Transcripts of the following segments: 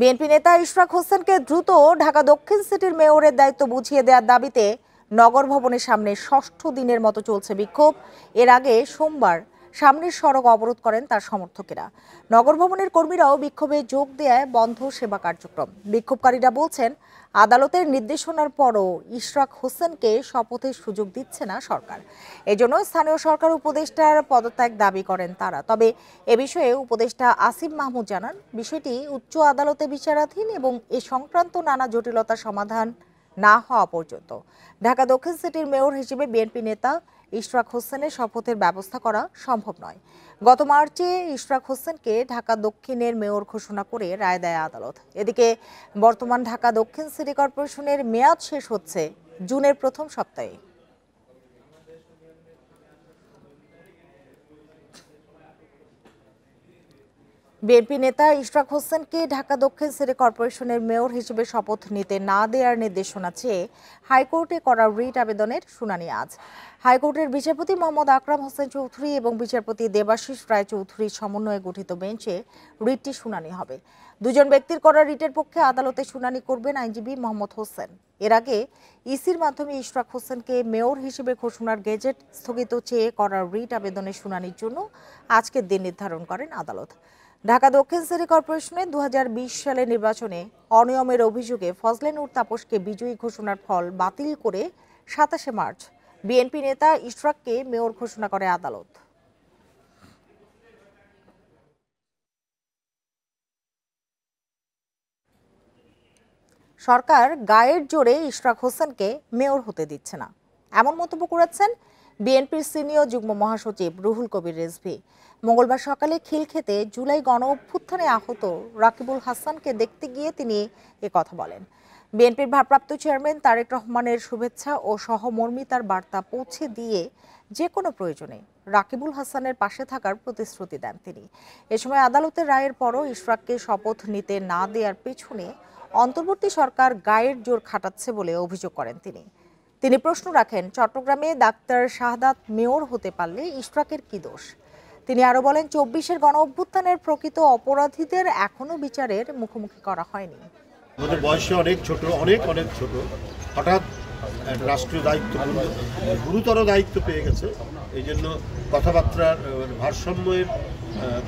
BNP নেতা ইশরাক হোসেনকে দ্রুত ঢাকা দক্ষিণ সিটির মেয়রের দায়িত্ব বুঝিয়ে দেওয়ার দাবিতে নগর ভবনের সামনে ষষ্ঠ দিনের মতো চলছে বিক্ষোভ। এর আগে সোমবার সামনের সড়ক অবরোধ করেন তার সমর্থকেরা। নগর ভবনের কর্মীরাও বিক্ষোভে যোগ দেয় বন্ধ সেবা কার্যক্রম। বিক্ষোভকারীরা বলছেন, আদালতের নির্দেশনার পরও ইশরাক হোসেনকে শপথের সুযোগ দিচ্ছে না সরকার। এজন্য স্থানীয় সরকার উপদেষ্টার পদত্যাগ দাবি করেন তারা। তবে এ বিষয়ে উপদেষ্টা আসিফ মাহমুদ জানান, বিষয়টি উচ্চ আদালতে বিচারাধীন এবং এ সংক্রান্ত নানা জটিলতার সমাধান না হওয়া পর্যন্ত ঢাকা দক্ষিণ সিটির মেয়র হিসেবে বিএনপি নেতা ইশরাক হোসেনের শপথের ব্যবস্থা করা সম্ভব নয়। গত মার্চে ইশরাক হোসেনকে ঢাকা দক্ষিণের মেয়র ঘোষণা করে রায় দেয় আদালত। এদিকে বর্তমান ঢাকা দক্ষিণ সিটি কর্পোরেশনের মেয়াদ শেষ হচ্ছে জুনের প্রথম সপ্তাহে। বিএনপি নেতা ইশরাক হোসেনকে ঢাকা দক্ষিণ সিটি কর্পোরেশনের মেয়র হিসেবে শপথ নিতে না দেওয়ার নির্দেশনা চেয়ে হাইকোর্টে করা রিট আবেদনের শুনানি আজ। হাইকোর্টের বিচারপতি মোহাম্মদ আকরাম হোসেন চৌধুরী এবং বিচারপতি দেবাশিস রায় চৌধুরীর সমন্বয়ে গঠিত বেঞ্চে রিটটি শুনানি হবে। দুজন ব্যক্তির করা রিটের পক্ষে আদালতে শুনানি করবেন আইনজীবী মোহাম্মদ হোসেন। এর আগে ইসির মাধ্যমে ইশরাক হোসেনকে মেয়র হিসেবে ঘোষণার গেজেট স্থগিত চেয়ে করা রিট আবেদনের শুনানির জন্য আজকের দিন নির্ধারণ করেন আদালত। ঢাকা দক্ষিণ সিটি কর্পোরেশনে 2020 সালের নির্বাচনে অনিয়মের অভিযোগে ফজলে নূর তাপসকে বিজয়ী ঘোষণার ফল বাতিল করে 27 মার্চ বিএনপি নেতা ইশরাককে মেয়র ঘোষণা করে আদালত। সরকার গায়ের জোরে ইশরাক হোসেনকে মেয়র হতে দিচ্ছে না, এমন মন্তব্য করেছেন বিএনপির সিনিয়র যুগ্ম মহাসচিব রুহুল কবির রিজভী। মঙ্গলবার সকালে খিলক্ষেতে জুলাই গণ অভ্যুত্থানে আহত রাকিবুল হাসানকে দেখতে গিয়ে তিনি কথা বলেন। বিএনপির ভারপ্রাপ্ত চেয়ারম্যান তারেক রহমানের শুভেচ্ছা ও সহমর্মিতার বার্তা পৌঁছে দিয়ে যে কোনো প্রয়োজনে রাকিবুল হাসানের পাশে থাকার প্রতিশ্রুতি দেন তিনি। এ সময় আদালতের রায়ের পরও ইশরাককে শপথ নিতে না দেওয়ার পেছনে অন্তর্বর্তী সরকার গায়ের জোর খাটাচ্ছে বলে অভিযোগ করেন তিনি প্রশ্ন রাখেন, চট্টগ্রামে ডাক্তার শাহাদাত মেয়র হতে পারলে ইশরাকের কি দোষ? তিনি আরো বলেন, 24-এর গণ অভ্যুত্থানের প্রকৃত অপরাধীদের এখনো বিচারের মুখোমুখি করা হয়নি। আমাদের বয়সে অনেক ছোট, অনেক ছোট, হঠাৎ রাষ্ট্রীয় দায়িত্ব, গুরুতর দায়িত্ব পেয়ে গেছে। এই জন্য কথাবার্তার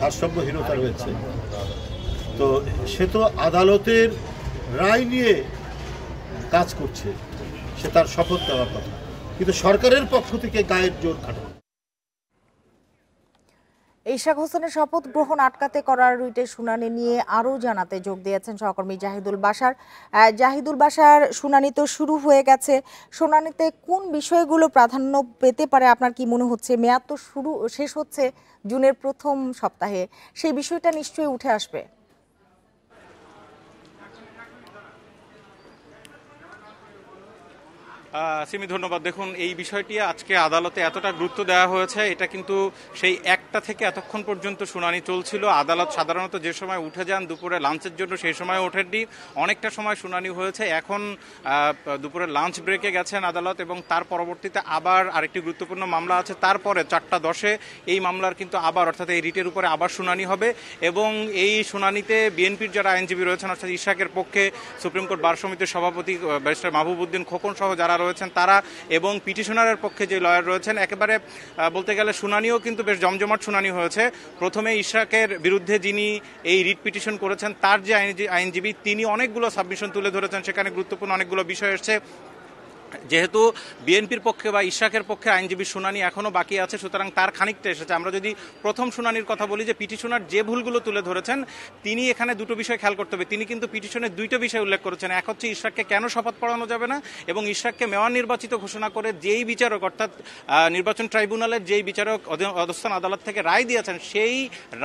ভারসাম্যহীনতা রয়েছে। তো সে তো আদালতের রায় নিয়ে কাজ করছে, সে তার শপথ দেওয়ার কথা, কিন্তু সরকারের পক্ষ থেকে গায়ের জোর খাটানো। ইশরাক হোসেনের শপথ গ্রহণ আটকাতে করা রিটের শুনানি নিয়ে আরও জানাতে যোগ দিয়েছেন সহকর্মী জাহিদুল বাশার। জাহিদুল বাশার, শুনানি তো শুরু হয়ে গেছে, শুনানিতে কোন বিষয়গুলো প্রাধান্য পেতে পারে আপনার কি মনে হচ্ছে? মেয়াদ তো শেষ হচ্ছে জুনের প্রথম সপ্তাহে, সেই বিষয়টা নিশ্চয়ই উঠে আসবে। সিমি, ধন্যবাদ। দেখুন, এই বিষয়টি আজকে আদালতে এতটা গুরুত্ব দেওয়া হয়েছে, এটা কিন্তু সেই 1টা থেকে এতক্ষণ পর্যন্ত শুনানি চলছিল। আদালত সাধারণত যে সময় উঠে যান দুপুরে লাঞ্চের জন্য, সেই সময় ওঠেননি, অনেকটা সময় শুনানি হয়েছে। এখন দুপুরে লাঞ্চ ব্রেকে গেছেন আদালত এবং তার পরবর্তীতে আবার আরেকটি গুরুত্বপূর্ণ মামলা আছে। তারপরে 4:10-এ এই মামলার কিন্তু আবার, অর্থাৎ এই রিটের উপরে আবার শুনানি হবে এবং এই শুনানিতে বিএনপির যারা আইনজীবী রয়েছেন, অর্থাৎ ইশরাকের পক্ষে সুপ্রিম কোর্ট বার সমিতির সভাপতি ব্যারিস্টার মাহবুবউদ্দিন খোকন সহ যারা রয়েছেন তারা, এবং পিটিশনারের পক্ষে যে লয়ার রয়েছেন, একেবারে বলতে গেলে শুনানিও কিন্তু বেশ জমজমাট শুনানি হয়েছে। প্রথমে ইশরাকের বিরুদ্ধে যিনি এই রিট পিটিশন করেছেন তার যে আইনজীবী, তিনি অনেকগুলো সাবমিশন তুলে ধরেছেন, সেখানে গুরুত্বপূর্ণ অনেকগুলো বিষয় এসছে। যেহেতু বিএনপির পক্ষে বা ইশরাকের পক্ষে আইনজীবীর শুনানি এখনও বাকি আছে, সুতরাং তার খানিকটা এসেছে। আমরা যদি প্রথম শুনানির কথা বলি, যে পিটিশনার যে ভুলগুলো তুলে ধরেছেন, তিনি এখানে দুটো বিষয় খেয়াল করতে হবে। তিনি কিন্তু পিটিশনের 2টা বিষয় উল্লেখ করেছেন। এক হচ্ছে ইশরাককে কেন শপথ পড়ানো যাবে না, এবং ইশরাককে মেয়র নির্বাচিত ঘোষণা করে যেই বিচারক, অর্থাৎ নির্বাচন ট্রাইব্যুনালের যেই বিচারক অধস্থান আদালত থেকে রায় দিয়েছেন, সেই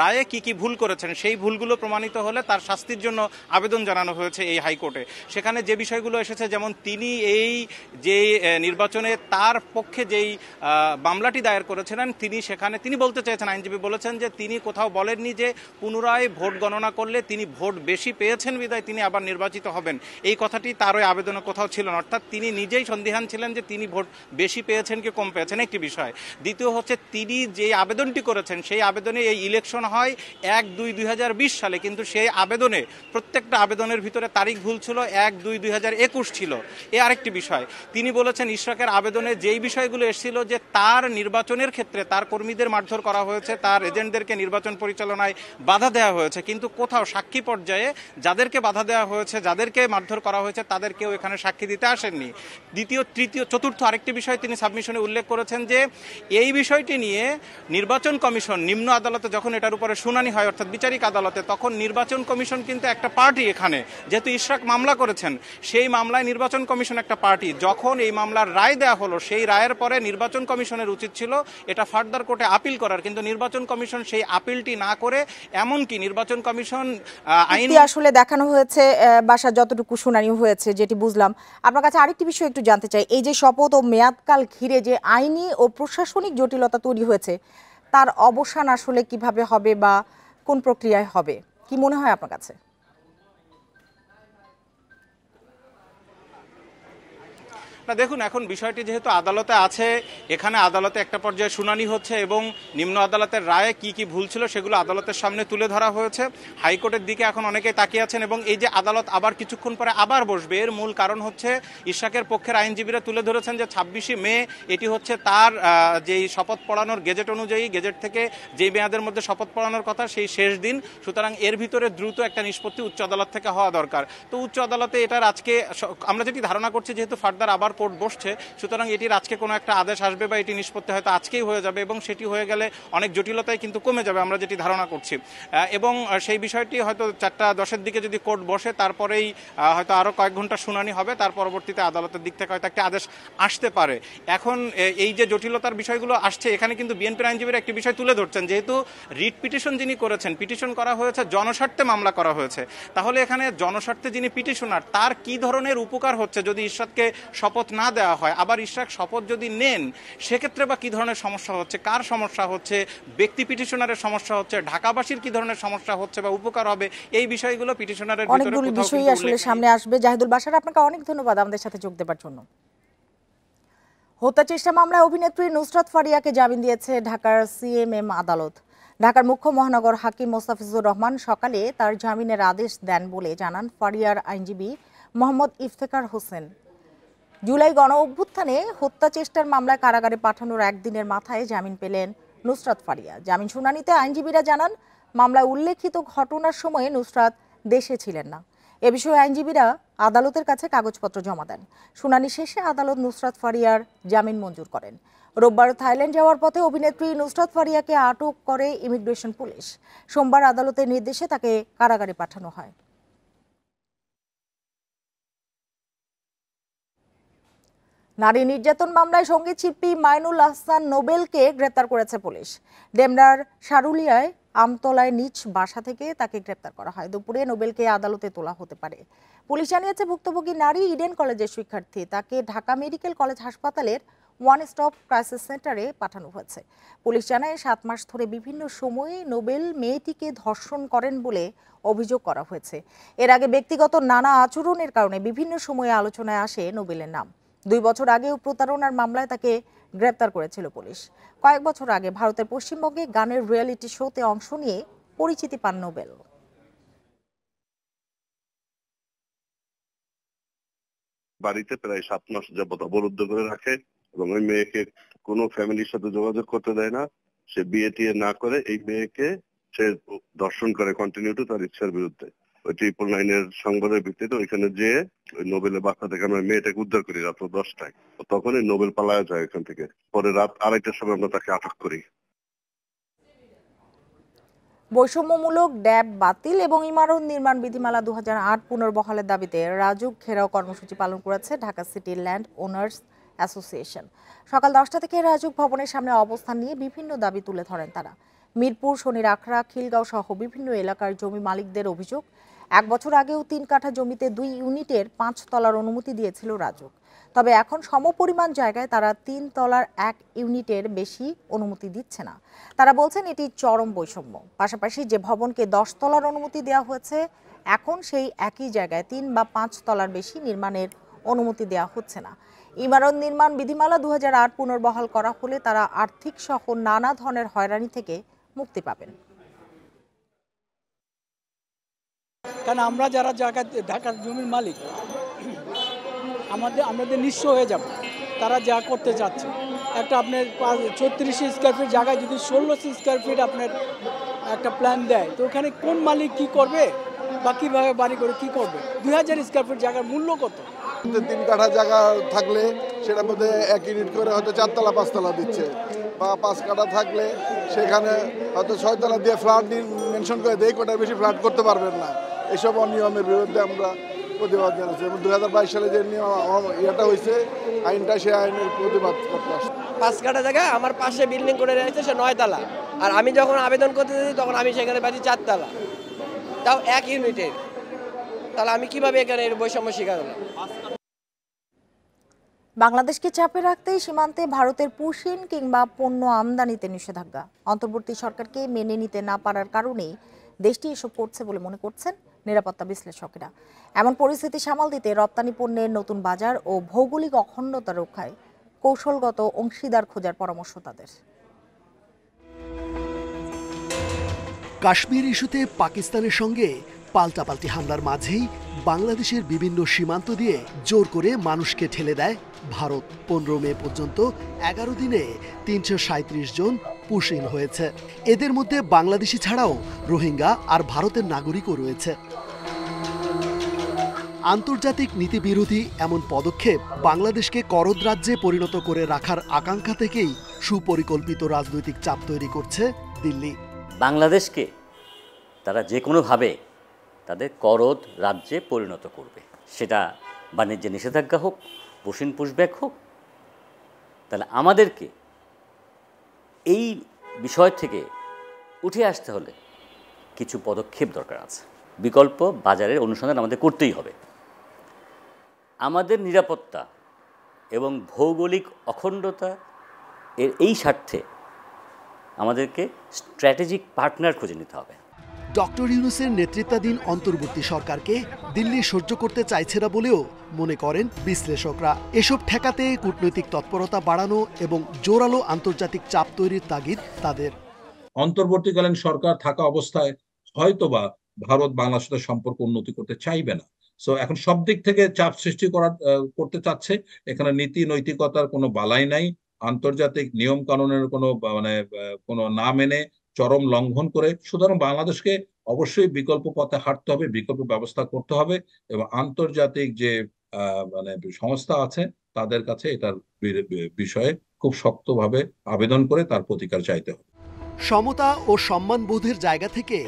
রায়ে কি কি ভুল করেছেন, সেই ভুলগুলো প্রমাণিত হলে তার শাস্তির জন্য আবেদন জানানো হয়েছে এই হাইকোর্টে। সেখানে যে বিষয়গুলো এসেছে, যেমন তিনি এই যেই নির্বাচনে তার পক্ষে যেই মামলাটি দায়ের করেছিলেন তিনি বলতে চেয়েছেন, আইনজীবী বলেছেন যে তিনি কোথাও বলেননি যে পুনরায় ভোট গণনা করলে তিনি ভোট বেশি পেয়েছেন বিধায় তিনি আবার নির্বাচিত হবেন। এই কথাটি তার ওই আবেদনে কোথাও ছিল না, অর্থাৎ তিনি নিজেই সন্দিহান ছিলেন যে তিনি ভোট বেশি পেয়েছেন কি কম পেয়েছেন, একটি বিষয়। দ্বিতীয় হচ্ছে তিনি যে আবেদনটি করেছেন সেই আবেদনে এই ইলেকশন হয় 1/2/2020 সালে, কিন্তু সেই আবেদনে প্রত্যেকটা আবেদনের ভিতরে তারিখ ভুল ছিল, 1/2/2021 ছিল। এ আরেকটি বিষয়। তিনি বলেছেন ইশরাকের আবেদনে যেই বিষয়গুলো এসেছিল যে তার নির্বাচনের ক্ষেত্রে তার কর্মীদের মারধর করা হয়েছে, তার এজেন্টদেরকে নির্বাচন পরিচালনায় বাধা দেওয়া হয়েছে, কিন্তু কোথাও সাক্ষী পর্যায়ে যাদেরকে বাধা দেওয়া হয়েছে, যাদেরকে মারধর করা হয়েছে তাদের কেউ এখানে সাক্ষী দিতে আসেননি। দ্বিতীয়, তৃতীয়, চতুর্থ আরেকটি বিষয় তিনি সাবমিশনে উল্লেখ করেছেন যে এই বিষয়টি নিয়ে নির্বাচন কমিশন নিম্ন আদালতে যখন এটার উপরে শুনানি হয়, অর্থাৎ বিচারিক আদালতে, তখন নির্বাচন কমিশন কিন্তু একটা পার্টি। এখানে যেহেতু ইশরাক মামলা করেছেন, সেই মামলায় নির্বাচন কমিশন একটা পার্টি। যখন এই মামলার রায় দেওয়া হলো, সেই রায়ের পরে নির্বাচন কমিশনের উচিত ছিল এটা ফার্দার কোর্টে আপিল করার, কিন্তু নির্বাচন কমিশন সেই আপিলটি না করে, এমনকি নির্বাচন কমিশন আইন আসলে দেখানো হয়েছে বাসা যতটুকু শুনানি হয়েছে যেটি বুঝলাম। আপনার কাছে আরেকটি বিষয় একটু জানতে চাই, এই যে শপথ ও মেয়াদকাল ঘিরে যে আইনি ও প্রশাসনিক জটিলতা তৈরি হয়েছে তার অবসান আসলে কিভাবে হবে বা কোন প্রক্রিয়ায় হবে, কি মনে হয় আপনার কাছে? না দেখুন, এখন বিষয়টি যেহেতু আদালতে আছে, এখানে আদালতে একটা পর্যায়ে শুনানি হচ্ছে এবং নিম্ন আদালতের রায়ে কি কি ভুল ছিল সেগুলো আদালতের সামনে তুলে ধরা হয়েছে। হাইকোর্টের দিকে এখন অনেকেই তাকিয়ে আছেন এবং এই যে আদালত আবার কিছুক্ষণ পরে আবার বসবে, এর মূল কারণ হচ্ছে ইশরাকের পক্ষের আইনজীবীরা তুলে ধরেছেন যে 26শে মে এটি হচ্ছে তার যেই শপথ পড়ানোর গেজেট অনুযায়ী, গেজেট থেকে যেই মেয়াদের মধ্যে শপথ পড়ানোর কথা সেই শেষ দিন, সুতরাং এর ভিতরে দ্রুত একটা নিষ্পত্তি উচ্চ আদালত থেকে হওয়া দরকার। তো উচ্চ আদালতে এটার আজকে আমরা যেটি ধারণা করছি, যেহেতু ফার্দার আবার কোর্ট বসছে, সুতরাং এটির আজকে কোনো একটা আদেশ আসবে বা এটি নিষ্পত্তি হয়তো আজকেই হয়ে যাবে এবং সেটি হয়ে গেলে অনেক জটিলতাই কিন্তু কমে যাবে, আমরা যেটি ধারণা করছি। এবং সেই বিষয়টি হয়তো 4:10 দিকে যদি কোর্ট বসে, তারপরেই হয়তো আরও কয়েক ঘন্টা শুনানি হবে, তার পরবর্তীতে আদালতের দিক থেকে হয়তো একটা আদেশ আসতে পারে। এখন এই যে জটিলতার বিষয়গুলো আসছে, এখানে কিন্তু বিএনপির আইনজীবীরা একটি বিষয় তুলে ধরছেন, যেহেতু রিট পিটিশন যিনি করেছেন, পিটিশন করা হয়েছে, জনস্বার্থে মামলা করা হয়েছে, তাহলে এখানে জনস্বার্থে যিনি পিটিশনার তার কি ধরনের উপকার হচ্ছে যদি ইশরাককে শপথ না দেওয়া হয়? আবার ইশরাক শপথ যদি নেন, সেক্ষেত্রে বা কি ধরনের সমস্যা হচ্ছে, কার সমস্যা হচ্ছে, ব্যক্তি পিটিশনারের সমস্যা হচ্ছে, ঢাকাবাসীর কি ধরনের সমস্যা হচ্ছে বা উপকার হবে, এই বিষয়গুলো পিটিশনারের ভিতরে অনেকগুলো বিষয় আসলে সামনে আসবে। জাহিদুল বাশার, আপনাকে অনেক ধন্যবাদ আমাদের সাথে যোগ দেওয়ার জন্য। হত্যা চেষ্টা মামলায় অভিনেত্রী নুসরাত ফারিয়াকে জামিন দিয়েছে ঢাকার সিএমএম আদালত। ঢাকার মুখ্য মহানগর হাকিম মোস্তাফিজুর রহমান সকালে তার জামিনের আদেশ দেন বলে জানান ফারিয়ার আইনজীবী মোহাম্মদ ইফতেখার হোসেন। জুলাই গণ অভ্যুত্থানে হত্যা চেষ্টার মামলায় কারাগারে পাঠানোর একদিনের মাথায় জামিন পেলেন নুসরাত ফারিয়া। জামিন শুনানিতে আইনজীবীরা জানান, মামলায় উল্লেখিত ঘটনার সময়ে নুসরাত দেশে ছিলেন না। এ বিষয়ে আইনজীবীরা আদালতের কাছে কাগজপত্র জমা দেন। শুনানি শেষে আদালত নুসরাত ফারিয়ার জামিন মঞ্জুর করেন। রোববার থাইল্যান্ড যাওয়ার পথে অভিনেত্রী নুসরাত ফারিয়াকে আটক করে ইমিগ্রেশন পুলিশ। সোমবার আদালতের নির্দেশে তাকে কারাগারে পাঠানো হয়। নারী নির্যাতন মামলায় সঙ্গীত শিল্পী মাইনুল আহসান নোবেলকে গ্রেপ্তার করেছে পুলিশ। ডেমরার সারুলিয়ায় আমতলায় নিজ বাসা থেকে তাকে গ্রেপ্তার করা হয়। দুপুরে নোবেলকে আদালতে তোলা হতে পারে। পুলিশ জানিয়েছে, ভুক্তভোগী নারী ইডেন কলেজের শিক্ষার্থী। তাকে ঢাকা মেডিকেল কলেজ হাসপাতালের ওয়ান স্টপ ক্রাইসিস সেন্টারে পাঠানো হয়েছে। পুলিশ জানায়, 7 মাস ধরে বিভিন্ন সময়ে নোবেল মেয়েটিকে ধর্ষণ করেন বলে অভিযোগ করা হয়েছে। এর আগে ব্যক্তিগত নানা আচরণের কারণে বিভিন্ন সময়ে আলোচনায় আসে নোবেলের নাম। 2 বছর আগেও প্রতারণার মামলায় তাকে গ্রেপ্তার করেছিল পুলিশ। কয়েক বছর আগে ভারতের পশ্চিমবঙ্গে গানের রিয়েলিটি শোতে অংশ নিয়ে পরিচিতি পান নোবেল। বাড়িতে প্রায় 7 মাস যাবত অবরুদ্ধ করে রাখে এবং ওই মেয়েকে কোনো ফ্যামিলির সাথে যোগাযোগ করতে দেয় না। সে বিয়ে টিয়ে না করে এই মেয়েকে সে ধর্ষণ করে কন্টিনিউ টু তার ইচ্ছার বিরুদ্ধে। ওই 999 সংবাদের ভিত্তিতে ওইখানে যেয়ে ওই নোবেলের বাসা থেকে আমরা মেয়েটাকে উদ্ধার করি রাত 10টায়। তখনই নোবেল পালায়া যায় এখান থেকে। পরে রাত 2:30টার সময় আমরা তাকে আটক করি। বৈষম্যমূলক ড্যাব বাতিল এবং ইমারত নির্মাণ বিধিমালা 2008 পুনর্বহালের দাবিতে রাজুক ঘেরাও কর্মসূচি পালন করেছে Dhaka city land owners association. সকাল 10টা থেকে রাজুক ভবনের সামনে অবস্থান নিয়ে বিভিন্ন দাবি তুলে ধরেন তারা। মিরপুর, শনির আখড়া, খিলগাঁও সহ বিভিন্ন এলাকার জমি মালিকদের অভিযোগ, 1 বছর আগেও 3 কাঠা জমিতে 2 ইউনিটের 5 তলার অনুমতি দিয়েছিল রাজউক। তবে এখন সমপরিমাণ জায়গায় তারা 3 তলার 1 ইউনিটের বেশি অনুমতি দিচ্ছে না। তারা বলছেন এটি চরম বৈষম্য। পাশাপাশি যে ভবনকে 10 তলার অনুমতি দেওয়া হয়েছে, এখন সেই একই জায়গায় 3 বা 5 তলার বেশি নির্মাণের অনুমতি দেওয়া হচ্ছে না। ইমারত নির্মাণ বিধিমালা 2008 পুনর্বহাল করা হলে তারা আর্থিক সহ নানা ধরনের হয়রানি থেকে মুক্তি পাবেন। কারণ আমরা যারা জায়গা ঢাকার জমির মালিক, আমাদের নিঃস্ব হয়ে যাব। তারা যা করতে চাচ্ছে, একটা আপনার 36 স্কোয়ার ফিট জায়গায় যদি 16 স্কোয়ার ফিট আপনার একটা প্ল্যান দেয়, তো ওখানে কোন মালিক কি করবে বা কীভাবে বাড়ি করে কি করবে? 2000 স্কোয়ার ফিট জায়গার মূল্য কত? 3 কাঠা জায়গা থাকলে সেটার মধ্যে 1 ইউনিট করে হয়তো 4 তলা 5 তলা দিচ্ছে, বা 5 কাঠা থাকলে সেখানে হয়তো 6 তলা দিয়ে ফ্ল্যাট মেনশন করে দেয়, কোটার বেশি ফ্ল্যাট করতে পারবেন না। এসব অনিয়মের বিরুদ্ধে আমরা প্রতিবাদ জানাচ্ছি এবং 2022 সালে যে ইয়েটা হয়েছে আইনটা, সেই আইনের প্রতিবাদ করতে আসছে। 5 কাঠা জায়গা আমার পাশে বিল্ডিং করে রয়েছে, সে 9 তলা, আর আমি যখন আবেদন করতে দিই তখন আমি সেখানে পাচ্ছি 4 তলা, তাও 1 ইউনিটের। তাহলে আমি কিভাবে এখানে এর বৈষম্য শিকার হলাম? বাংলাদেশকে চাপে রাখতে সীমান্তে ভারতের পুশিন কিংবা পণ্য আমদানিতে নিষেধাজ্ঞা অন্তর্বর্তী সরকারকে মেনে নিতে না পারার কারণেই দেশটি এসব করছে বলে মনে করছেন নিরাপত্তা বিশ্লেষকেরা। এমন পরিস্থিতি সামাল দিতে রপ্তানি পণ্যের নতুন বাজার ও ভৌগোলিক অখণ্ডতা রক্ষায় কৌশলগত অংশীদার খোঁজার পরামর্শ তাদের। কাশ্মীর ইস্যুতে পাকিস্তানের সঙ্গে পাল্টাপাল্টি হামলার মাঝেই বাংলাদেশের বিভিন্ন সীমান্ত দিয়ে জোর করে মানুষকে ঠেলে দেয় ভারত। 15 মে পর্যন্ত 11 দিনে 337 জন পুশিন হয়েছে। এদের মধ্যে বাংলাদেশি ছাড়াও রোহিঙ্গা আর ভারতের নাগরিকও রয়েছে। আন্তর্জাতিক নীতিবিরোধী এমন পদক্ষেপ বাংলাদেশকে করদ রাজ্যে পরিণত করে রাখার আকাঙ্ক্ষা থেকেই সুপরিকল্পিত রাজনৈতিক চাপ তৈরি করছে দিল্লি। বাংলাদেশকে তারা যে কোনোভাবে তাদের করদ রাজ্যে পরিণত করবে, সেটা বাণিজ্যে নিষেধাজ্ঞা হোক, পুশিন পুশব্যাক হোক। তাহলে আমাদেরকে এই বিষয় থেকে উঠে আসতে হলে কিছু পদক্ষেপ দরকার আছে। বিকল্প বাজারের অনুসন্ধান আমাদের করতেই হবে। আমাদের নিরাপত্তা এবং ভৌগোলিক অখণ্ডতা এর এই স্বার্থে আমাদেরকে স্ট্র্যাটেজিক পার্টনার খুঁজে নিতে হবে। ডক্টর ইউনূসের নেতৃত্বাধীন অন্তর্বর্তী সরকারকে দিল্লি সহ্য করতে চাইছে না বলেও মনে করেন বিশ্লেষকরা। এসব ঠেকাতে কূটনৈতিক তৎপরতা বাড়ানো এবং জোরালো আন্তর্জাতিক চাপ তৈরির তাগিদ তাদের। অন্তর্বর্তীকালীন সরকার থাকা অবস্থায় হয়তোবা ভারত বাংলার সাথে সম্পর্ক উন্নতি করতে চাইবে না। সো এখন সব দিক থেকে চাপ সৃষ্টি করতে চাচ্ছে। এখানে নীতি নৈতিকতার কোনো বালাই নাই, আন্তর্জাতিক নিয়ম কানুনের কোনো না মেনে চরম লঙ্ঘন করে। সুতরাং বাংলাদেশকে অবশ্যই বিকল্প পথে হাঁটতে হবে, বিকল্প ব্যবস্থা করতে হবে এবং আন্তর্জাতিক যে সংস্থা আছে তাদের কাছে এটার বিষয়ে খুব শক্তভাবে আবেদন করে তার প্রতিকার চাইতে হবে। সমতা ও সম্মানবোধের জায়গা থেকে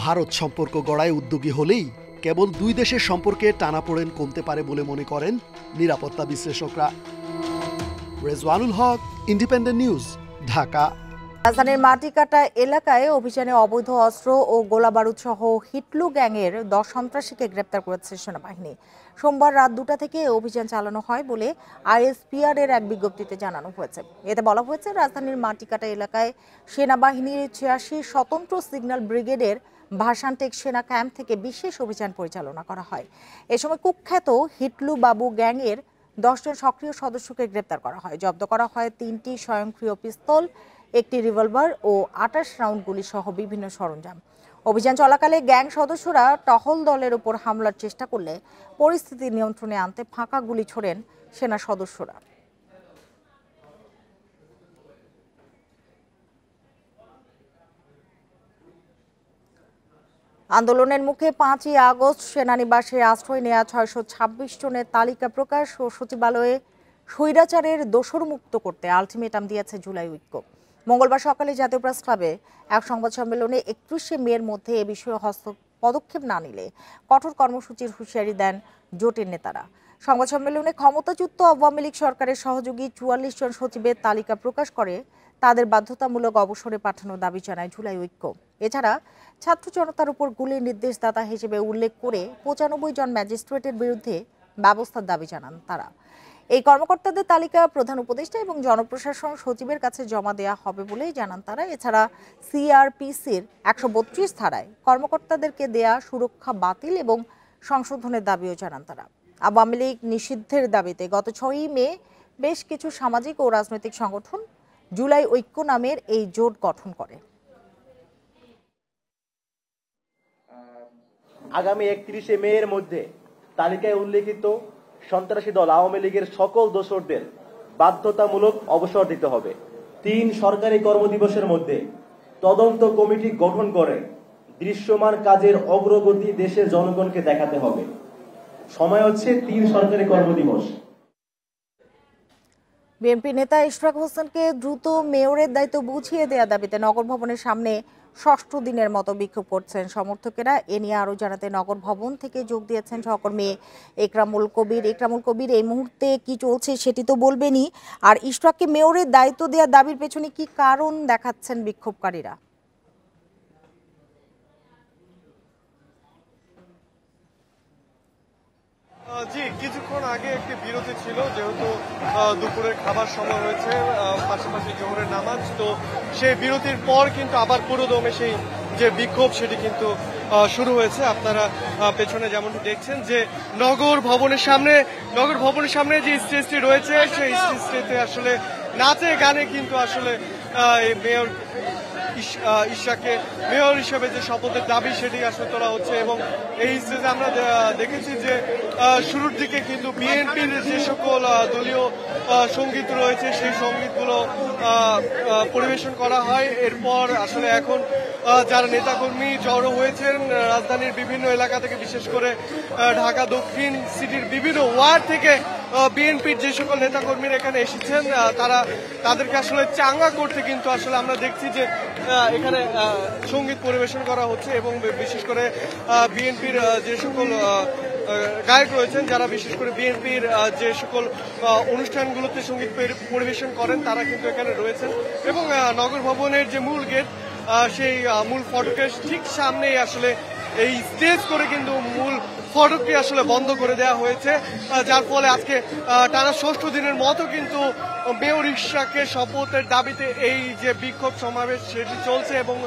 ভারত সম্পর্ক গড়ায় উদ্যোগী হলেই কেবল দুই দেশের সম্পর্কে টানাপোড়েন কমতে পারে বলে মনে করেন নিরাপত্তা বিশ্লেষকরা। রেজওয়ানুল হক, ইন্ডিপেন্ডেন্ট নিউজ, ঢাকা। রাজধানীর মাটিকাটা এলাকায় অভিযানে অবৈধ অস্ত্র ও গোলাবারুদ সহ হিটলু গ্যাংয়ের 10 সন্ত্রাসীকে গ্রেপ্তার করেছে সেনাবাহিনী। সোমবার রাত 2টা থেকে অভিযান চালানো হয় বলে আইএসপিআর এর এক বিজ্ঞপ্তিতে জানানো হয়েছে। এতে বলা হয়েছে, রাজধানীর মাটিকাটা এলাকায় সেনাবাহিনীর 86 স্বতন্ত্র সিগন্যাল ব্রিগেডের ভাসানটেক সেনা ক্যাম্প থেকে বিশেষ অভিযান পরিচালনা করা হয়। এ সময় কুখ্যাত হিটলু বাবু গ্যাংয়ের 10 জন সক্রিয় সদস্যকে গ্রেপ্তার করা হয়। জব্দ করা হয় 3টি স্বয়ংক্রিয় পিস্তল, একটি রিভলভার ও 28 রাউন্ড গুলি সহ বিভিন্ন সরঞ্জাম। অভিযান চলাকালে গ্যাং সদস্যরা টহল দলের উপর হামলার চেষ্টা করলে পরিস্থিতি নিয়ন্ত্রণে আনতে ফাঁকা গুলি ছোড়েন সেনা সদস্যরা। আন্দোলনের মুখে 5ই আগস্ট সেনানিবাসে আশ্রয় নেওয়া 626 জনের তালিকা প্রকাশ ও সচিবালয়ে স্বৈরাচারের দোসর মুক্ত করতে আলটিমেটাম দিয়েছে জুলাই ঐক্য। মঙ্গলবার সকালে জাতীয় প্রেস ক্লাবে এক সংবাদ সম্মেলনে 31শে মের মধ্যে এ বিষয়ে পদক্ষেপ না নিলে কঠোর কর্মসূচির হুঁশিয়ারি দেন জোটের নেতারা। সংবাদ সম্মেলনে ক্ষমতাচ্যুত আওয়ামী লীগ সরকারের সহযোগী ৪৪ জন সচিবের তালিকা প্রকাশ করে তাদের বাধ্যতামূলক অবসরে পাঠানোর দাবি জানায় জুলাই ঐক্য। এছাড়া ছাত্র জনতার উপর গুলির নির্দেশদাতা হিসেবে উল্লেখ করে ৯৫ জন ম্যাজিস্ট্রেটের বিরুদ্ধে ব্যবস্থার দাবি জানান তারা। এই কর্মকর্তাদের তালিকা প্রধান উপদেষ্টা এবং জনপ্রশাসন সচিবের কাছে জমা দেওয়া হবে বলেই জানান তারা। এছাড়া সিআরপিসির ১৩২ ধারায় কর্মকর্তাদেরকে দেয়া সুরক্ষা বাতিল এবং সংশোধনের দাবিও জানান তারা। আওয়ামী লীগ নিষিদ্ধের দাবিতে গত ৬ই মে বেশ কিছু সামাজিক ও রাজনৈতিক সংগঠন জুলাই ঐক্য নামের এই জোট গঠন করে। আগামী ৩১শে মে এর মধ্যে তালিকায় উল্লেখিত সন্ত্রাসী দল আওয়ামী লীগের সকল দোসরদের বাধ্যতামূলক অবসর দিতে হবে। ৩ সরকারি কর্মদিবসের মধ্যে তদন্ত কমিটি গঠন করে দৃশ্যমান কাজের অগ্রগতি দেশের জনগণকে দেখাতে হবে। সময় হচ্ছে ৩ সরকারি কর্মদিবস। বিএনপি নেতা ইশরাক হোসেনকে দ্রুত মেয়রের দায়িত্ব বুঝিয়ে দেওয়ার দাবিতে নগর ভবনের সামনে ৬ষ্ঠ দিনের মতো বিক্ষোভ করছেন সমর্থকেরা। এ নিয়ে আরো জানাতে নগর ভবন থেকে যোগ দিয়েছেন সহকর্মী একরামুল কবির। একরামুল কবির, এই মুহূর্তে কি চলছে সেটি তো বলবেনই, আর ইশরাককে মেয়রের দায়িত্ব দেওয়ার দাবির পেছনে কি কারণ দেখাচ্ছেন বিক্ষোভকারীরা? জি, কিছুক্ষণ আগে একটি বিরতি ছিল, যেহেতু দুপুরের খাবার সময় হয়েছে, পাশাপাশি জোহরের নামাজ, তো সেই বিরতির পর কিন্তু আবার পুরোদমে সেই যে বিক্ষোভ সেটি কিন্তু শুরু হয়েছে। আপনারা পেছনে যেমনটি দেখছেন যে নগর ভবনের সামনে যে স্টেজটি রয়েছে সেই স্টেজটিতে আসলে নাচে গানে কিন্তু আসলে মেয়র ইশরাককে মেয়র হিসেবে যে শপথের দাবি সেটি আসলে তোলা হচ্ছে। এবং এই স্টেজে আমরা দেখেছি যে শুরুর দিকে কিন্তু বিএনপির যে সকল দলীয় সঙ্গীত রয়েছে সেই সঙ্গীতগুলো পরিবেশন করা হয়। এরপর আসলে এখন যারা নেতাকর্মী জড়ো হয়েছেন রাজধানীর বিভিন্ন এলাকা থেকে, বিশেষ করে ঢাকা দক্ষিণ সিটির বিভিন্ন ওয়ার্ড থেকে বিএনপির যে সকল নেতাকর্মীরা এখানে এসেছেন তাদেরকে আসলে চাঙ্গা করতে কিন্তু আসলে আমরা দেখছি যে এখানে সঙ্গীত পরিবেশন করা হচ্ছে। এবং বিশেষ করে বিএনপির যে সকল গায়ক রয়েছেন, যারা বিশেষ করে বিএনপির যে সকল অনুষ্ঠানগুলোতে সঙ্গীত পরিবেশন করেন তারা কিন্তু এখানে রয়েছেন। এবং নগর ভবনের যে মূল গেট, সেই মূল ফটকের ঠিক সামনেই আসলে এই স্টেজ করে কিন্তু মূল ফটকটি আসলে বন্ধ করে দেওয়া হয়েছে, যার ফলে আজকে টানা ৬ষ্ঠ দিনের মতো কিন্তু মেয়র ইশরাককে শপথের দাবিতে এই যে বিক্ষোভ সমাবেশ সেটি চলছে। এবং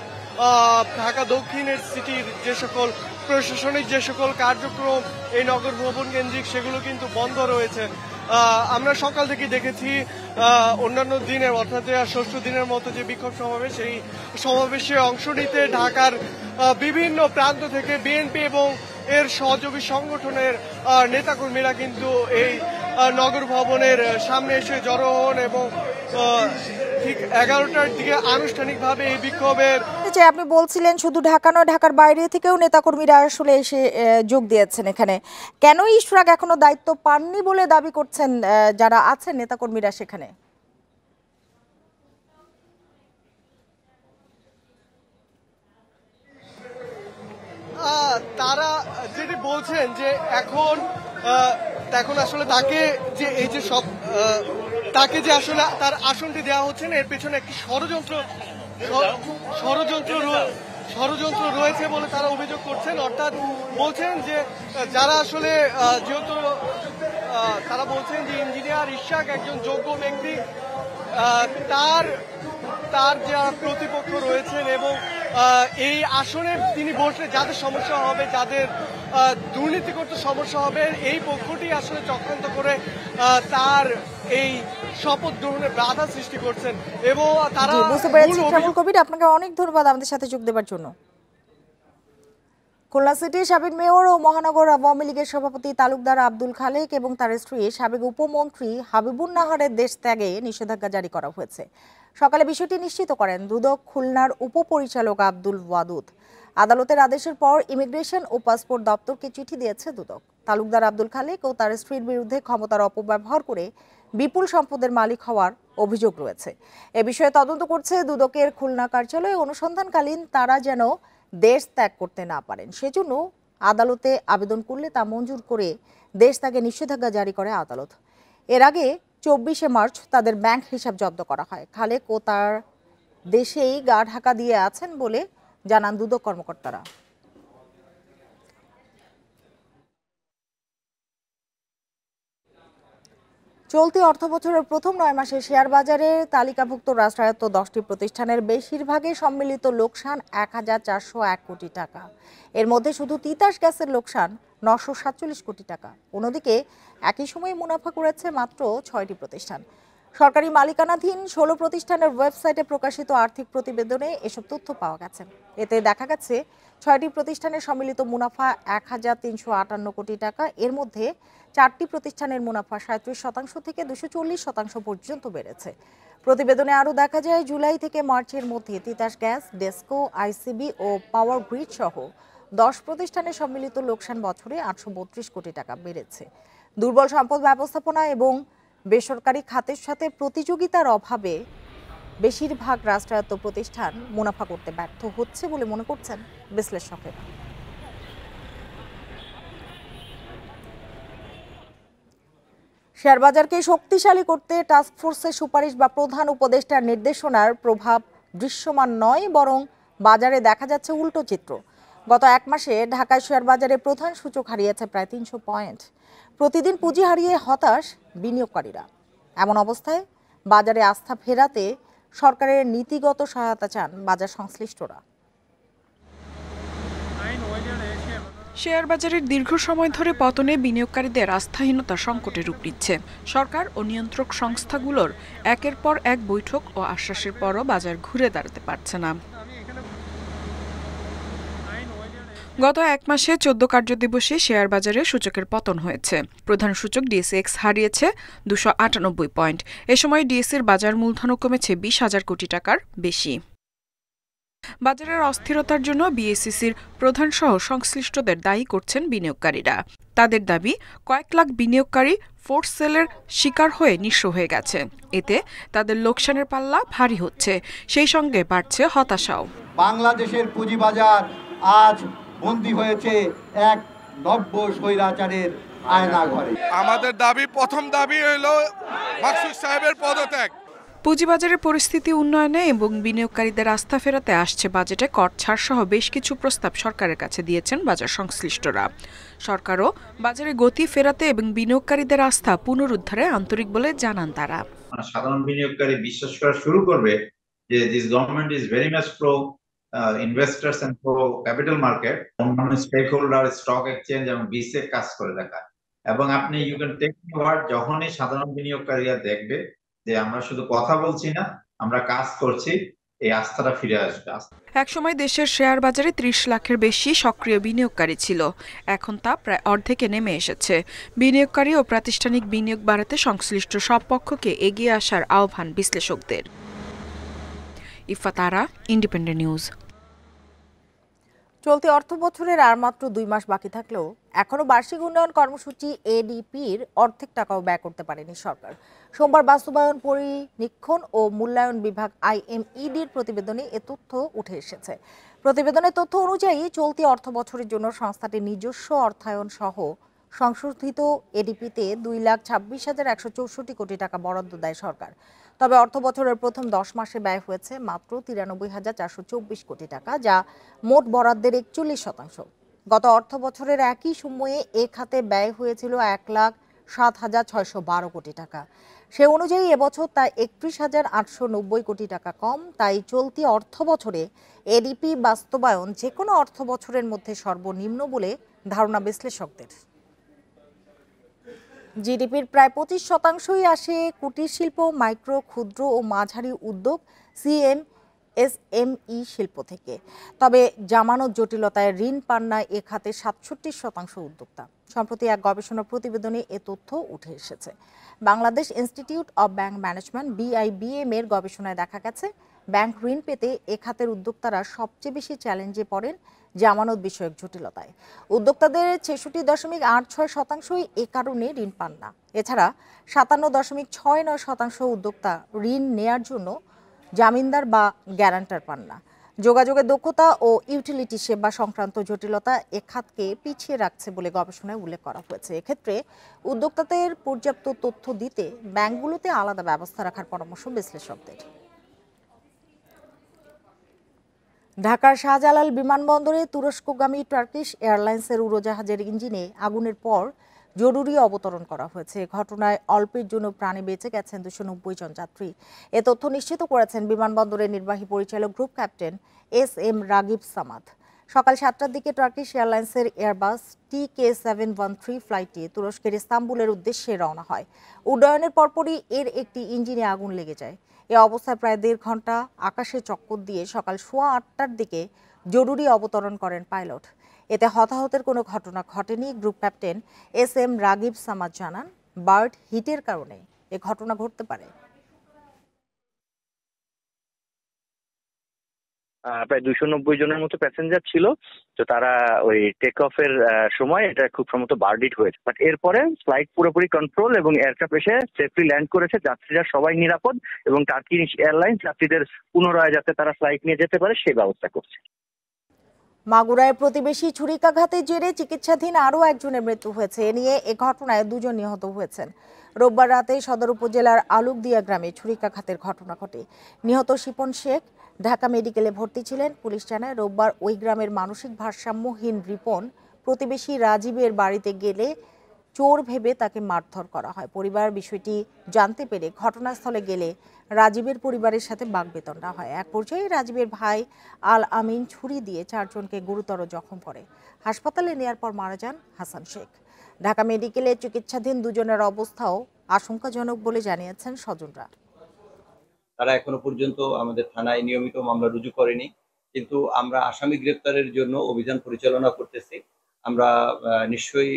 ঢাকা দক্ষিণের সিটির যে সকল প্রশাসনিক যে সকল কার্যক্রম এই নগর ভবন কেন্দ্রিক সেগুলো কিন্তু বন্ধ রয়েছে। আমরা সকাল থেকে দেখেছি অন্যান্য দিনের অর্থাৎ ৬ষ্ঠ দিনের মতো যে বিক্ষোভ সমাবেশ, সেই সমাবেশে অংশ নিতে ঢাকার বিভিন্ন প্রান্ত থেকে বিএনপি এবং এর সহযোগী সংগঠনের নেতাকর্মীরা কিন্তু এই নগর ভবনের সামনে এসে জড়ো হন এবং ঠিক ১১টার দিকে আনুষ্ঠানিকভাবে এই বিক্ষোভের যে আপনি বলছিলেন শুধু ঢাকা নয়, ঢাকার বাইরে থেকেও নেতাকর্মীরা আসলে এসে যোগ দিয়েছেন এখানে। কেন ইশরাক এখনো দায়িত্ব পাননি বলে দাবি করছেন যারা আছেন নেতাকর্মীরা সেখানে? তারা যেটি বলছেন যে এখন আসলে তাকে যে এই যে সব তাকে যে আসলে তার আসনটি দেওয়া হচ্ছে না, এর পেছনে একটি ষড়যন্ত্র রয়েছে বলে তারা অভিযোগ করছেন। অর্থাৎ বলছেন যে যারা আসলে যেহেতু তারা বলছেন যে ইঞ্জিনিয়ার ইশরাক একজন যোগ্য ব্যক্তি, তার যারা প্রতিপক্ষ রয়েছেন এবং এই আসনে তিনি বসলে যাদের সমস্যা হবে, যাদের দুর্নীতি করতে সমস্যা হবে, এই পক্ষটি আসলে চক্রান্ত করে তার এই শপথ গ্রহণের বাধা সৃষ্টি করছেন। এবং তারা আপনাকে অনেক ধন্যবাদ আমাদের সাথে যোগ দেওয়ার জন্য। খুলনা সিটির সাবেক মেয়র ও মহানগর আওয়ামী লীগের সভাপতি তালুকদার আব্দুল খালেক এবং তার স্ত্রী সাবেক উপমন্ত্রী হাবিবুন নাহারের দেশ ত্যাগে নিষেধাজ্ঞা জারি করা হয়েছে। সকালে বিষয়টি নিশ্চিত করেন দুদক খুলনার উপপরিচালক আব্দুল ওয়াদুদ। আদালতের আদেশের পর ইমিগ্রেশন ও পাসপোর্ট দপ্তরকে চিঠি দিয়েছে দুদক। তালুকদার আব্দুল খালেক ও তার স্ত্রীর বিরুদ্ধে ক্ষমতার অপব্যবহার করে বিপুল সম্পদের মালিক হওয়ার অভিযোগ রয়েছে। এ বিষয়ে তদন্ত করছে দুদকের খুলনা কার্যালয়। অনুসন্ধানকালীন তারা যেন দেশ ত্যাগ করতে না পারেন সেজন্য আদালতে আবেদন করলে তা মঞ্জুর করে দেশ ত্যাগে নিষেধাজ্ঞা জারি করে আদালত। এর আগে 24শে মার্চ তাদের ব্যাংক হিসাব জব্দ করা হয়। খালেক ও তার দেশেই গা ঢাকা দিয়ে আছেন বলে জানান দুদক কর্মকর্তারা। চলতি অর্থবছরের প্রথম 9 মাসে শেয়ার বাজারে তালিকাভুক্ত রাষ্ট্রায়ত্ত 10টি প্রতিষ্ঠানের বেশিরভাগই সম্মিলিত লোকসান 1401 কোটি টাকা। এর মধ্যে শুধু তিতাস গ্যাসের লোকসান 947 কোটি টাকা। অন্যদিকে একই সময়ে মুনাফা করেছে মাত্র 6টি প্রতিষ্ঠান। সরকারি মালিকানাধীন 16 প্রতিষ্ঠানের ওয়েবসাইটে প্রকাশিত আর্থিক প্রতিবেদনে এসব তথ্য পাওয়া গেছে। এতে দেখা গেছে 6টি প্রতিষ্ঠানের সম্মিলিত মুনাফা 1358 কোটি টাকা। এর মধ্যে 4টি প্রতিষ্ঠানের মুনাফা 37% থেকে 240% পর্যন্ত বেড়েছে। প্রতিবেদনে আরও দেখা যায় জুলাই থেকে মার্চের মধ্যে তিতাস গ্যাস, ডেসকো, আইসিবি ও পাওয়ার গ্রিড সহ 10 প্রতিষ্ঠানের সম্মিলিত লোকসান বছরে 832 কোটি টাকা বেড়েছে। দুর্বল সম্পদ ব্যবস্থাপনা এবং বেসরকারি খাতের সাথে প্রতিযোগিতার অভাবে বেশিরভাগ রাষ্ট্রায়ত্ত প্রতিষ্ঠান মুনাফা করতে ব্যর্থ হচ্ছে বলে মনে করছেন বিশ্লেষকেরা। শেয়ারবাজারকে শক্তিশালী করতে টাস্কফোর্সের সুপারিশ বা প্রধান উপদেষ্টার নির্দেশনার প্রভাব দৃশ্যমান নয়, বরং বাজারে দেখা যাচ্ছে উল্টো চিত্র। গত এক মাসে ঢাকায় শেয়ারবাজারে প্রধান সূচক হারিয়েছে প্রায় 300 পয়েন্ট। প্রতিদিন পুঁজি হারিয়ে হতাশ বিনিয়োগকারীরা। এমন অবস্থায় বাজারে আস্থা ফেরাতে সরকারের নীতিগত সহায়তা চান বাজার সংশ্লিষ্টরা। শেয়ারবাজারের দীর্ঘ সময় ধরে পতনে বিনিয়োগকারীদের আস্থাহীনতা সংকটে রূপ নিচ্ছে। সরকার ও নিয়ন্ত্রক সংস্থাগুলোর একের পর এক বৈঠক ও আশ্বাসের পরও বাজার ঘুরে দাঁড়াতে পারছে না। গত এক মাসে 14 কার্যদিবসে শেয়ার বাজারে সূচকের পতন হয়েছে। প্রধান সূচক ডিএসএক্স হারিয়েছে 298 পয়েন্ট। এ সময় ডিএসইর বাজার মূলধনও কমেছে 20,000 কোটি টাকার বেশি। বাজারের অস্থিরতার জন্য বিএসইসির প্রধান সহ সংশ্লিষ্টদের দায়ী করছেন বিনিয়োগকারীরা। তাদের দাবি, কয়েক লাখ বিনিয়োগকারী ফোর্স সেলের শিকার হয়ে নিঃস্ব হয়ে গেছে। এতে তাদের লোকসানের পাল্লা ভারী হচ্ছে, সেই সঙ্গে বাড়ছে হতাশাও। বাংলাদেশের পুঁজিবাজার আজ বন্দী হয়েছে এক নব্য স্বৈরাচারের আয়নাঘরে। আমাদের দাবি, প্রথম দাবি হইল মাকসুদ সাহেবের পদত্যাগ। পুঁজিবাজারের পরিস্থিতি উন্নয়নে এবং বিনিয়োগকারীদের আস্থা ফেরাতে আসছে বাজেটে কর ছাড় সহ বেশ কিছু প্রস্তাব সরকারের কাছে দিয়েছেন বাজার সংশ্লিষ্টরা। সরকারও বাজারে গতি ফেরাতে এবং বিনিয়োগকারীদের আস্থা পুনরুদ্ধারে আন্তরিক বলে জানান তারা। সাধারণ বিনিয়োগকারী বিশ্বাস করা শুরু করবে যে this government is very much pro investors and pro capital market. অন্যান্য স্টেক হোল্ডার, স্টক এক্সচেঞ্জ এবং বিসেক কাজ করে দেখা, এবং আপনি you can take me word, যখনই সাধারণ বিনিয়োগকারীরা দেখবে যে আমরা শুধু কথা বলছি না, আমরা কাজ করছি, এই আস্থাটা ফিরে আসবে। একসময় দেশের শেয়ার বাজারে 30 লাখের বেশি সক্রিয় বিনিয়োগকারী ছিল। এখন তা প্রায় অর্ধেকে নেমে এসেছে। বিনিয়োগকারী ও প্রাতিষ্ঠানিক বিনিয়োগ বাড়াতে সংশ্লিষ্ট সব পক্ষকে এগিয়ে আসার আহ্বান বিশ্লেষকদের। ইফা তারা, ইন্ডিপেন্ডেন্ট নিউজ। চলতি অর্থবছরের আর মাত্র 2 মাস বাকি থাকলেও এখনো বার্ষিক উন্নয়ন কর্মসূচি এডিপির অর্ধেক টাকাও ব্যয় করতে পারেনি সরকার। সোমবার বাস্তবায়ন, পরিরীক্ষণ ও মূল্যায়ন বিভাগ IMEDর প্রতিবেদনে এ তথ্য উঠে এসেছে। প্রতিবেদনের তথ্য অনুযায়ী চলতি অর্থবছরের জন্য সংস্থাটির নিজস্ব অর্থায়ন সহ সংশোধিত এডিপিতে 2,26,164 কোটি টাকা বরাদ্দ দেয় সরকার। তবে অর্থবছরের প্রথম 10 মাসে ব্যয় হয়েছে মাত্র 93,424 কোটি টাকা, যা মোট বরাদ্দের 41%। গত অর্থবছরের একই সময়ে এ খাতে ব্যয় হয়েছিল 1,07,612 কোটি টাকা। সে অনুযায়ী এবছর তা 31,890 কোটি টাকা কম। তাই চলতি অর্থবছরে এডিপি বাস্তবায়ন যে কোনো অর্থবছরের মধ্যে সর্বনিম্ন বলে ধারণা বিশ্লেষকদের। জিডিপির প্রায় 25%ই আসে কুটির শিল্প, মাইক্রো, ক্ষুদ্র ও মাঝারি উদ্যোগ, CMSME শিল্প থেকে। তবে জামানত জটিলতায় ঋণ পান না এ খাতে 67% উদ্যোক্তা। সম্প্রতি এক গবেষণা প্রতিবেদনে এ তথ্য উঠে এসেছে। Bangladesh institute of bank management BIBM এর গবেষণায় দেখা গেছে, ব্যাংক ঋণ পেতে এ খাতের উদ্যোক্তারা সবচেয়ে বেশি চ্যালেঞ্জে পড়েন জামানত বিষয়ক জটিলতায়। উদ্যোক্তাদের 66.86% এ কারণে ঋণ পান না। এছাড়া 57.69% উদ্যোক্তা ঋণ নেয়ার জন্য জামিনদার বা গ্যারান্টার পান না। যোগাযোগের দক্ষতা ও ইউটিলিটি সেবা সংক্রান্ত জটিলতা এ খাতকে পিছিয়ে রাখছে বলে গবেষণায় উল্লেখ করা হয়েছে। এক্ষেত্রে উদ্যোক্তাদের পর্যাপ্ত তথ্য দিতে ব্যাংকগুলোতে আলাদা ব্যবস্থা রাখার পরামর্শ বিশ্লেষকদের। ঢাকার শাহজালাল বিমানবন্দরে তুরস্কগামী টার্কিশ এয়ারলাইন্সের উড়োজাহাজের ইঞ্জিনে আগুনের পর জরুরি অবতরণ করা হয়েছে। ঘটনায় অল্পের জন্য প্রাণে বেঁচে গেছেন 290 জন যাত্রী। এ তথ্য নিশ্চিত করেছেন বিমানবন্দরের নির্বাহী পরিচালক group captain SM. Ragib Samad. সকাল 7টার দিকে টার্কিশ এয়ারলাইন্সের এয়ারবাস TK713 ফ্লাইটটি তুরস্কের ইস্তাম্বুলের উদ্দেশ্যে রওনা হয়। উড্ডয়নের পরপরই এর একটি ইঞ্জিনে আগুন লেগে যায়। এ অবস্থায় প্রায় 1.5 ঘন্টা আকাশে চক্কর দিয়ে সকাল 8:15টার দিকে জরুরি অবতরণ করেন পাইলট। এতে হতাহতের কোনো ঘটনা ঘটেনি। Group captain SM. Ragib Samad জানান, বার্ড হিটের কারণে এ ঘটনা ঘটতে পারে। প্রায় 290 জনের মতো প্যাসেঞ্জার ছিল, তো তারা ওই টেক অফের সময় এটা খুব সম্ভবত বার্ডিট হয়েছে। বাট এরপরে ফ্লাইট পুরোপুরি কন্ট্রোল এবং এয়ারক্রাফট এসে সেফলি ল্যান্ড করেছে। যাত্রীরা সবাই নিরাপদ এবং টার্কিশ এয়ারলাইন্স যাত্রীদের পুনরায় যাতে তারা ফ্লাইট নিয়ে যেতে পারে সেই ব্যবস্থা করছে। মাগুরায় প্রতিবেশী ছুরিকাঘাতের জেরে চিকিৎসাধীন আরও একজনের মৃত্যু হয়েছে। এ নিয়ে এ ঘটনায় 2 জন নিহত হয়েছেন। রোববার রাতে সদর উপজেলার আলুকদিয়া গ্রামে ছুরিকাঘাতের ঘটনা ঘটে। নিহত শিপন শেখ ঢাকা মেডিকেলে ভর্তি ছিলেন। পুলিশ জানায়, রোববার ওই গ্রামের মানসিক ভারসাম্যহীন রিপন প্রতিবেশী রাজীবের বাড়িতে গেলে চোর ভেবে তাকে মারধর করা হয়। পরিবার বিষয়টি জানতে পেরে ঘটনাস্থলে গেলে রাজীবের পরিবারের সাথে বাকবিতণ্ডা হয়। এক পর্যায়ে রাজীবের ভাই আল আমিন ছুরি দিয়ে 4 জনকে গুরুতর জখম করে। হাসপাতালে নেয়ার পর মারা যান হাসান শেখ। ঢাকা মেডিকেলে চিকিৎসাধীন 2 জনের অবস্থাও আশঙ্কাজনক বলে জানিয়েছেন স্বজনরা। তারা এখনো পর্যন্ত আমাদের থানায় নিয়মিত মামলা রুজু করেনি, কিন্তু আমরা আসামি গ্রেপ্তারের জন্য অভিযান পরিচালনা করতেছি। আমরা নিশ্চয়ই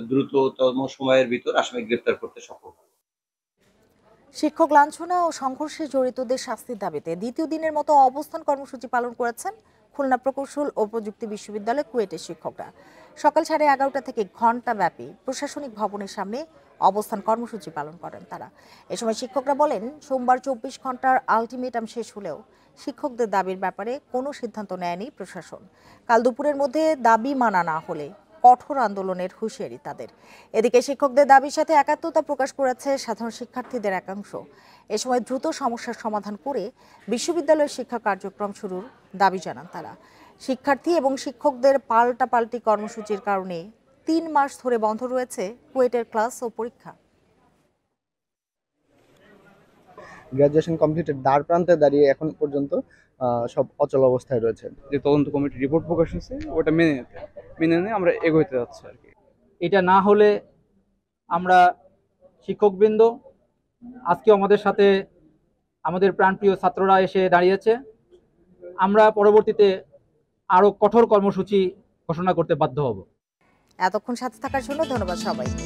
দ্রুততম সময়ের ভিতর আসামি গ্রেপ্তার করতে সক্ষম হব। শিক্ষক লাঞ্ছনা ও সংঘর্ষে জড়িতদের শাস্তির দাবিতে দ্বিতীয় দিনের মতো অবস্থান কর্মসূচি পালন করেছেন খুলনা প্রকৌশল ও প্রযুক্তি বিশ্ববিদ্যালয় কুয়েটের শিক্ষকরা। সকাল 11:30 থেকে ঘণ্টাব্যাপী প্রশাসনিক ভবনের সামনে অবস্থান কর্মসূচি পালন করেন তারা। এ সময় শিক্ষকরা বলেন, সোমবার 24 ঘন্টার আলটিমেটাম শেষ হলেও শিক্ষকদের দাবির ব্যাপারে কোনো সিদ্ধান্ত নেয়নি প্রশাসন। কাল দুপুরের মধ্যে দাবি মানা না হলে কঠোর আন্দোলনের হুঁশিয়ারি তাদের। এদিকে শিক্ষকদের দাবির সাথে একাত্মতা প্রকাশ করেছে সাধারণ শিক্ষার্থীদের একাংশ। এ সময় দ্রুত সমস্যার সমাধান করে বিশ্ববিদ্যালয়ের শিক্ষা কার্যক্রম শুরুর দাবি জানান তারা। শিক্ষার্থী এবং শিক্ষকদের পাল্টাপাল্টি কর্মসূচির কারণে 3 মাস ধরে বন্ধ রয়েছে কুয়েটের ক্লাস ও পরীক্ষা। গ্রাজুয়েশন কমপ্লিটের দ্বার প্রান্তে দাঁড়িয়ে এখন পর্যন্ত সব অচল অবস্থায় রয়েছে। যে তদন্ত কমিটির রিপোর্ট প্রকাশ হয়েছে ওটা মেনে নিয়ে আমরা এগোতে যাচ্ছি আর কি। এটা না হলে আমরা শিক্ষকবৃন্দ, আজকে আমাদের সাথে আমাদের প্রাণপ্রিয় ছাত্ররা এসে দাঁড়িয়েছে, আমরা পরবর্তীতে আরো কঠোর কর্মসূচি ঘোষণা করতে বাধ্য হব। এতক্ষণ সাথে থাকার জন্য ধন্যবাদ সবাইকে।